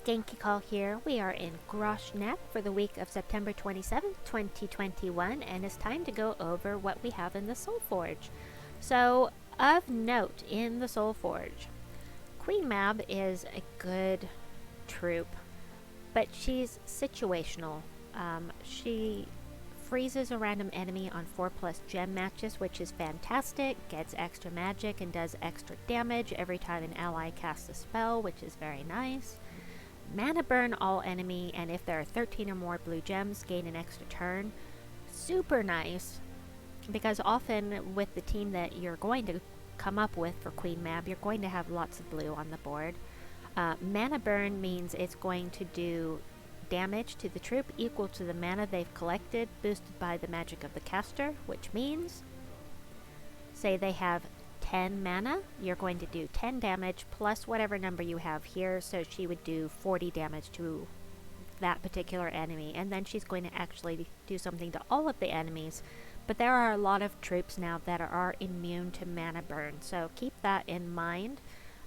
Mccall here. We are in Groshnak for the week of September 27th, 2021, and it's time to go over what we have in the Soulforge. So, of note in the Soulforge, Queen Mab is a good troop, but she's situational. She freezes a random enemy on 4+ gem matches, which is fantastic, gets extra magic and does extra damage every time an ally casts a spell, which is very nice. Mana burn all enemy, and if there are 13 or more blue gems, gain an extra turn. Super nice, because often with the team that you're going to come up with for Queen Mab, you're going to have lots of blue on the board. Mana burn means it's going to do damage to the troop equal to the mana they've collected, boosted by the magic of the caster, which means, say they have 10 mana, you're going to do 10 damage plus whatever number you have here, so she would do 40 damage to that particular enemy, and then she's going to actually do something to all of the enemies. But there are a lot of troops now that are immune to mana burn, so keep that in mind.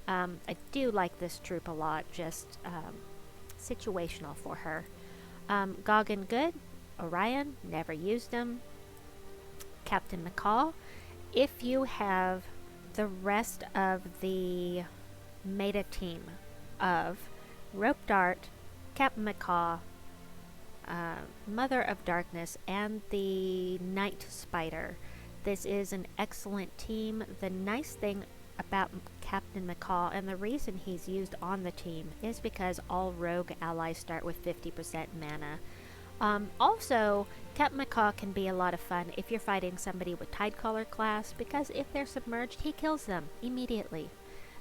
I do like this troop a lot, just situational for her. Goggin good, Orion, never used them. Captain Mccall, if you have the rest of the meta team of Rope Dart, Captain Mccall, Mother of Darkness, and the Night Spider, this is an excellent team. The nice thing about Captain Mccall, and the reason he's used on the team, is because all rogue allies start with 50% mana. Also, Captain Mccall can be a lot of fun if you're fighting somebody with Tidecaller class, because if they're submerged, he kills them immediately.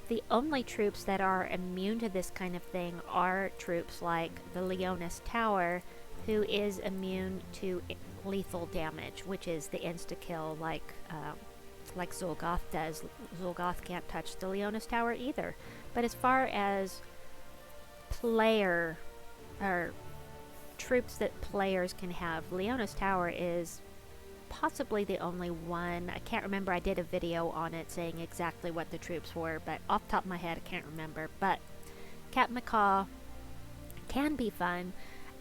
The only troops that are immune to this kind of thing are troops like the Leonis Tower, who is immune to lethal damage, which is the insta-kill like Zul'Goth does. Zul'Goth can't touch the Leonis Tower either. But as far as player or troops that players can have, Leonis Tower is possibly the only one. I can't remember. I did a video on it saying exactly what the troops were, but off the top of my head I can't remember. But Captain Mccall can be fun.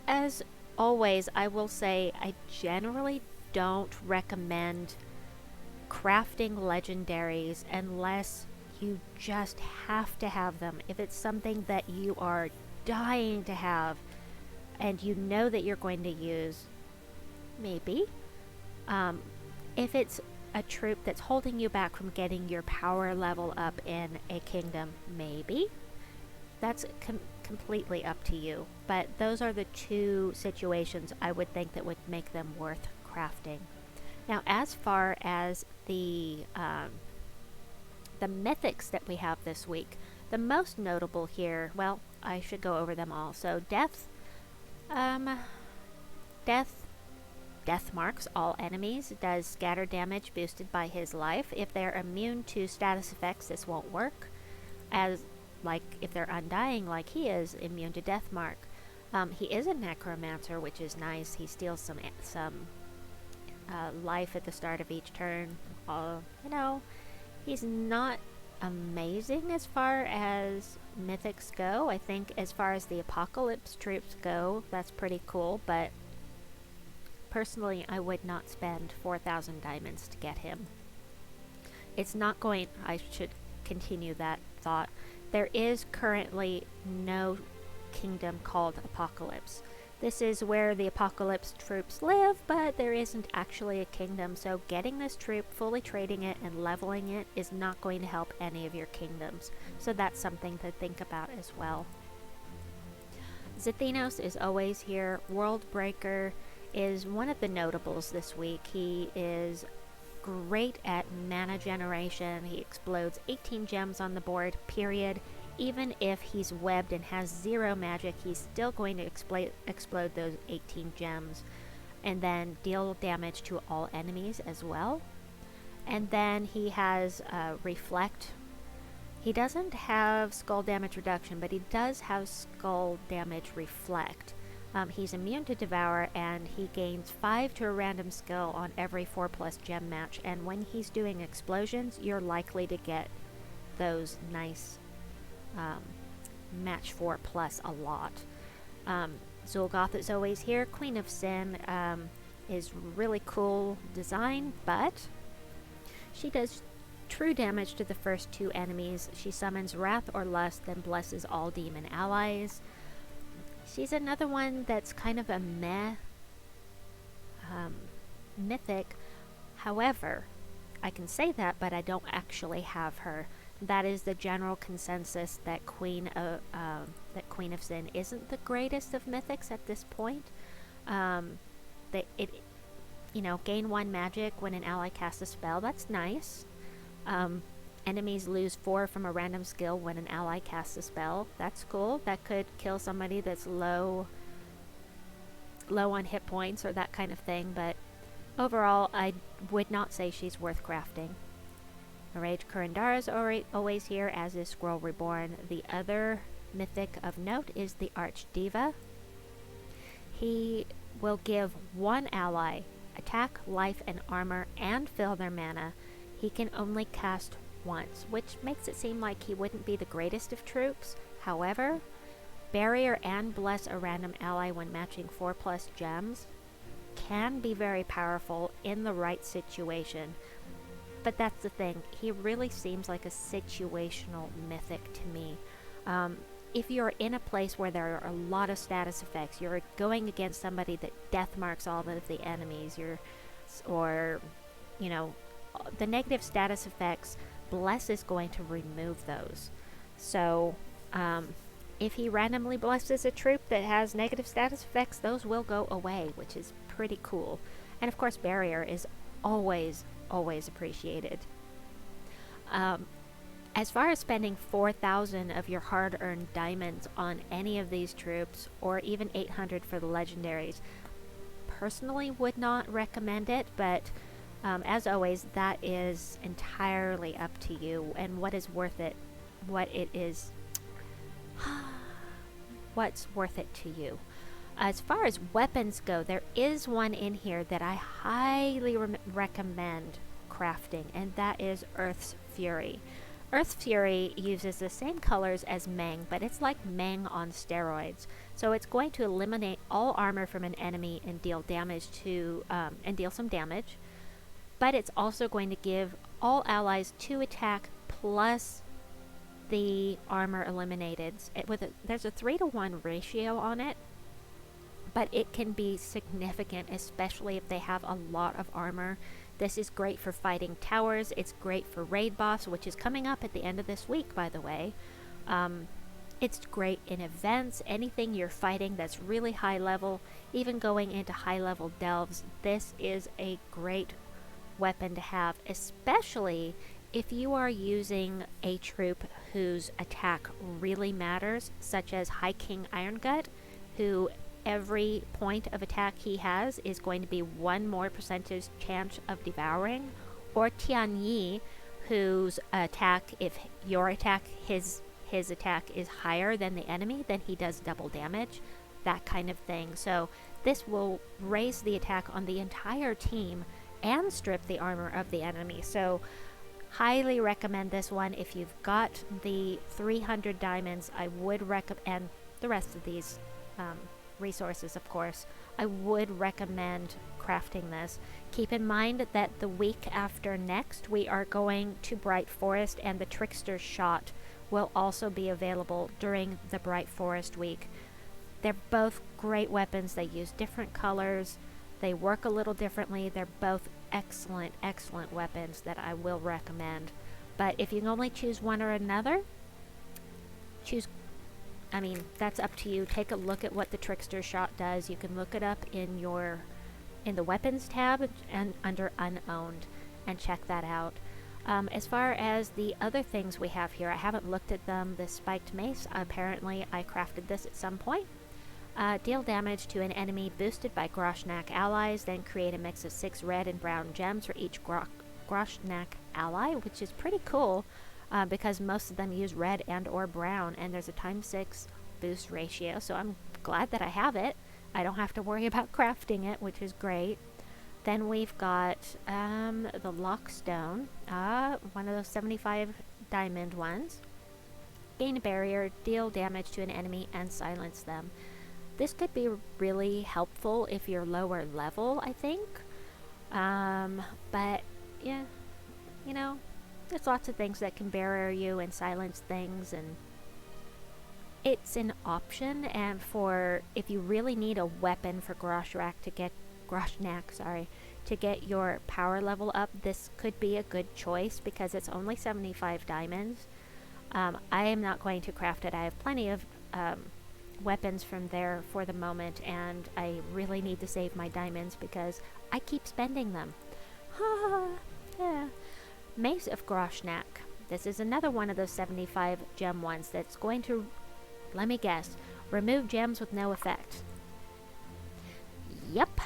As always, I will say I generally don't recommend crafting legendaries unless you just have to have them. If it's something that you are dying to have and you know that you're going to use, maybe. If it's a troop that's holding you back from getting your power level up in a kingdom, maybe. That's completely up to you. But those are the two situations I would think that would make them worth crafting. Now, as far as the mythics that we have this week, the most notable here, well, I should go over them all. So Death marks all enemies, does scatter damage boosted by his life. If they're immune to status effects, this won't work, as like if they're undying like he is, immune to death mark. He is a necromancer, which is nice. He steals some life at the start of each turn. He's not amazing as far as mythics go. I think as far as the apocalypse troops go, that's pretty cool, but personally I would not spend 4,000 diamonds to get him. It's not going, I should continue that thought. There is currently no kingdom called Apocalypse. This is where the Apocalypse troops live, but there isn't actually a kingdom, so getting this troop, fully trading it, and leveling it is not going to help any of your kingdoms. So that's something to think about as well. Zathenos is always here. Worldbreaker is one of the notables this week. He is great at mana generation. He explodes 18 gems on the board, period. Even if he's webbed and has 0 magic, he's still going to explode those 18 gems and then deal damage to all enemies as well. And then he has Reflect. He doesn't have skull damage reduction, but he does have skull damage reflect. He's immune to Devour, and he gains 5 to a random skill on every 4+ gem match, and when he's doing explosions, you're likely to get those nice match 4+ a lot. Zul'Goth is always here. Queen of Sin is really cool design, but she does true damage to the first 2 enemies. She summons Wrath or Lust, then blesses all demon allies. She's another one that's kind of a meh mythic. However, I can say that, but I don't actually have her. That is the general consensus, that Queen of Sin isn't the greatest of mythics at this point. Gain 1 magic when an ally casts a spell. That's nice. Enemies lose 4 from a random skill when an ally casts a spell. That's cool. That could kill somebody that's low on hit points or that kind of thing, but overall, I would not say she's worth crafting. Rage Kurandara is always here, as is Scroll Reborn. The other mythic of note is the Archdiva. He will give 1 ally attack, life, and armor, and fill their mana. He can only cast once, which makes it seem like he wouldn't be the greatest of troops. However, barrier and bless a random ally when matching 4+ gems can be very powerful in the right situation. But that's the thing, he really seems like a situational mythic to me. If you're in a place where there are a lot of status effects, you're going against somebody that death marks all of the enemies, the negative status effects, Bless is going to remove those. So, if he randomly blesses a troop that has negative status effects, those will go away, which is pretty cool. And of course, barrier is always appreciated. As far as spending 4,000 of your hard-earned diamonds on any of these troops, or even 800 for the legendaries, personally would not recommend it, but as always, that is entirely up to you and what is worth it, what's worth it to you. As far as weapons go, there is one in here that I highly recommend crafting, and that is Earth's Fury. Earth's Fury uses the same colors as Meng, but it's like Meng on steroids. So it's going to eliminate all armor from an enemy and deal some damage. But it's also going to give all allies 2 attack plus the armor eliminated. There's a 3-to-1 ratio on it, but it can be significant, especially if they have a lot of armor. This is great for fighting towers. It's great for raid boss, which is coming up at the end of this week, by the way. It's great in events, anything you're fighting that's really high level, even going into high level delves. This is a great weapon to have, especially if you are using a troop whose attack really matters, such as High King Irongut, who every point of attack he has is going to be 1 more percentage chance of devouring, or Tian Yi, whose attack, if your attack, his attack is higher than the enemy, then he does double damage, that kind of thing. So this will raise the attack on the entire team and strip the armor of the enemy. So highly recommend this one. If you've got the 300 diamonds, I would recommend, and the rest of these resources, of course, I would recommend crafting this. Keep in mind that the week after next, we are going to Bright Forest, and the Trickster's Shot will also be available during the Bright Forest week. They're both great weapons. They use different colors. They work a little differently. They're both excellent weapons that I will recommend. But if you can only choose one or another, that's up to you. Take a look at what the Trickster's Shot does. You can look it up in the weapons tab and under unowned and check that out. As far as the other things we have here, I haven't looked at them. The Spiked Mace, apparently I crafted this at some point. Deal damage to an enemy boosted by Groshnak allies, then create a mix of 6 red and brown gems for each Groshnak ally, which is pretty cool because most of them use red and or brown, and there's a ×6 boost ratio, so I'm glad that I have it. I don't have to worry about crafting it, which is great. Then we've got the Lockstone, one of those 75 diamond ones. gain a barrier, deal damage to an enemy, and silence them. This could be really helpful if you're lower level, I think. But yeah, you know, there's lots of things that can barrier you and silence things, and it's an option. And for if you really need a weapon for Groshnak to get your power level up, this could be a good choice because it's only 75 diamonds. I am not going to craft it. I have plenty of weapons from there for the moment, and I really need to save my diamonds because I keep spending them. Yeah. Mace of Groshnak. This is another one of those 75 gem ones that's going to, let me guess, remove gems with no effect. Yep.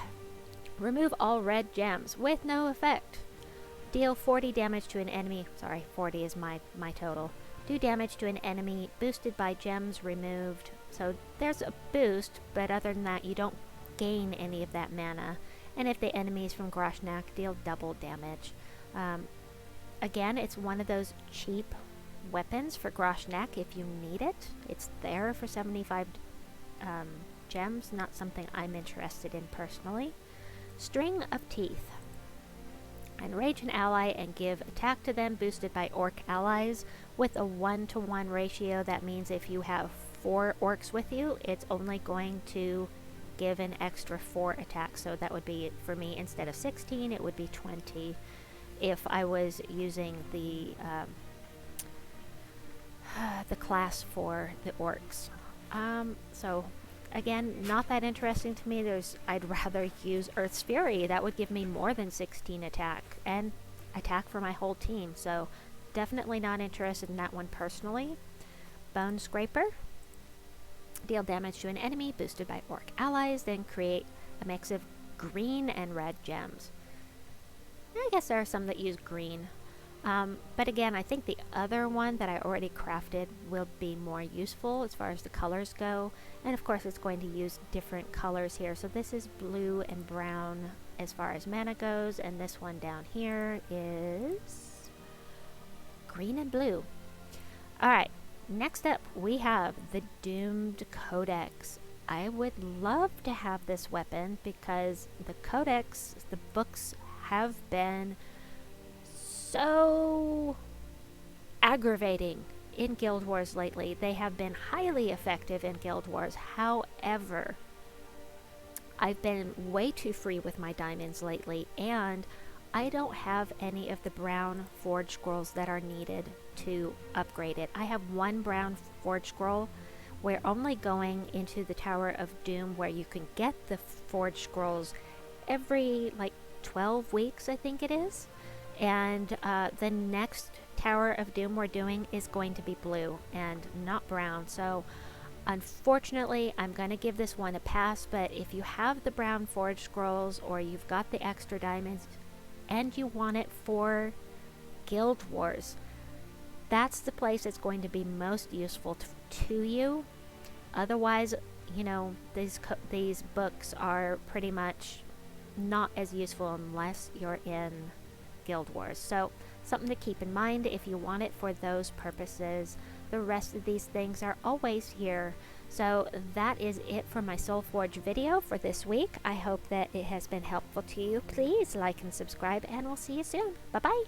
Remove all red gems with no effect. Deal 40 damage to an enemy. Sorry, 40 is my total. Do damage to an enemy boosted by gems removed. So there's a boost, but other than that, you don't gain any of that mana. And if the enemy is from Groshnak, deal double damage. Again, it's one of those cheap weapons for Groshnak if you need it. It's there for 75 gems, not something I'm interested in personally. String of Teeth. Enrage an ally and give attack to them boosted by orc allies with a 1-to-1 ratio. That means if you have 4 orcs with you, it's only going to give an extra 4 attacks. So that would be, for me, instead of 16, it would be 20 if I was using the class for the orcs. So again, not that interesting to me. I'd rather use Earth's Fury. That would give me more than 16 attack and attack for my whole team. So definitely not interested in that one personally. Bone Scraper. Deal damage to an enemy boosted by orc allies, then create a mix of green and red gems. I guess there are some that use green. But again, I think the other one that I already crafted will be more useful as far as the colors go. And of course, it's going to use different colors here. So this is blue and brown as far as mana goes. And this one down here is green and blue. Alright, next up we have the Doomed Codex. I would love to have this weapon because the Codex, the books, have been so aggravating in Guild Wars lately. They have been highly effective in Guild Wars. However, I've been way too free with my diamonds lately, and I don't have any of the brown Forge Scrolls that are needed to upgrade it. I have one brown Forge Scroll. We're only going into the Tower of Doom where you can get the Forge Scrolls every, 12 weeks, I think it is. And the next Tower of Doom we're doing is going to be blue and not brown. So unfortunately, I'm going to give this one a pass. But if you have the brown Forge Scrolls or you've got the extra diamonds and you want it for Guild Wars, that's the place that's going to be most useful to you. Otherwise, these books are pretty much not as useful unless you're in Guild Wars. So something to keep in mind if you want it for those purposes. The rest of these things are always here. So that is it for my Soulforge video for this week. I hope that it has been helpful to you. Please like and subscribe, and we'll see you soon. Bye bye.